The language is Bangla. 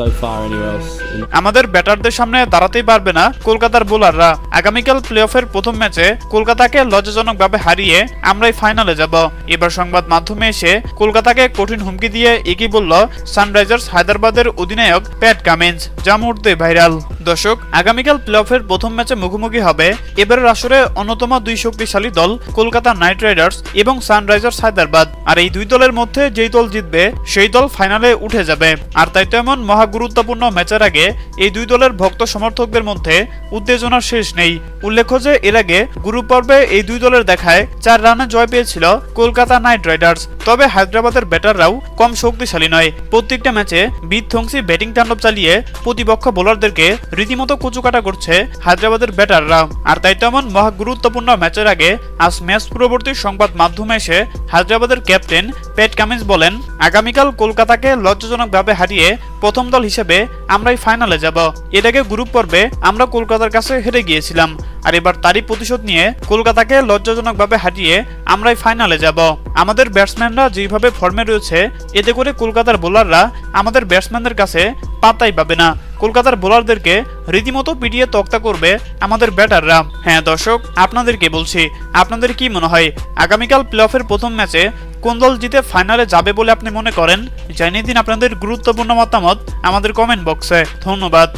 so far anywhere else. আমাদের ব্যাটারদের সামনে দাঁড়াতেই পারবে না কলকাতার বোলাররা। আগামীকাল প্লে-অফের প্রথম ম্যাচে কলকাতাকে লজ্জাজনকভাবে হারিয়ে আমরাই ফাইনালে যাব। এবার সংবাদ মাধ্যমে এসে কলকাতাকে কঠিন হুমকি দিয়ে এগিয়ে বলল সানরাইজার্স হায়দ্রাবাদের অধিনায়ক প্যাট কামিন্স, যা মুহূর্তে ভাইরাল। দর্শক, আগামীকাল প্লে-অফের প্রথম ম্যাচে মুখোমুখি হবে এবারের আসরে অন্যতম দুই শক্তিশালী দল কলকাতা নাইট রাইডার্স এবং সানরাইজার্স হায়দ্রাবাদ। আর এই দুই দলের মধ্যে যেই দল জিতবে সেই দল ফাইনালে উঠে যাবে। আর তাই তো এমন মহা গুরুত্বপূর্ণ ম্যাচের আগে এই দুই দলের ভক্ত সমর্থকদের মধ্যে উত্তেজনার শেষ নেই। উল্লেখ্য যে এর আগে গ্রুপ পর্বে এই দুই দলের দেখায় 4 রানে জয় পেয়েছিল কলকাতা নাইট রাইডার্স। তবে হায়দ্রাবাদের ব্যাটাররাও কম শক্তিশালী নয়। প্রত্যেকটা ম্যাচে বিধ্বংসী ব্যাটিং তাণ্ডব চালিয়ে প্রতিপক্ষ বোলারদেরকে রীতিমতো কুচুকাটা করছে হায়দ্রাবাদের ব্যাটাররা। আর তাই তেমন মহা গুরুত্বপূর্ণ ম্যাচের আগে আজ ম্যাচ পূর্ববর্তী সংবাদ মাধ্যমে এসে হায়দ্রাবাদের ক্যাপ্টেন প্যাট কামিন্স বলেন, আগামীকাল কলকাতাকে লজ্জাজনকভাবে হারিয়ে প্রথম দল হিসেবে আমরাই ফাইনালে যাব। এর আগে গ্রুপ পর্বে আমরা কলকাতার কাছে হেরে গিয়েছিলাম, আর এবার তারই প্রতিশোধ নিয়ে কলকাতাকে লজ্জাজনকভাবে হারিয়ে আমরাই ফাইনালে যাব। আমাদের ব্যাটসম্যানরা যেভাবে ফর্মে রয়েছে এতে করে কলকাতার বোলাররা আমাদের ব্যাটসম্যানদের কাছে পাত্তাই পাবে না। কলকাতার বোলারদেরকে রীতিমতো পিটিয়ে তক্তা করবে আমাদের ব্যাটাররা। হ্যাঁ দর্শক, আপনাদেরকে বলছি, আপনাদের কি মনে হয় আগামীকাল প্লে-অফের প্রথম ম্যাচে কোন দল জিতে ফাইনালে যাবে বলে আপনি মনে করেন? জানিয়ে দিন আপনাদের গুরুত্বপূর্ণ মতামত আমাদের কমেন্ট বক্সে। ধন্যবাদ।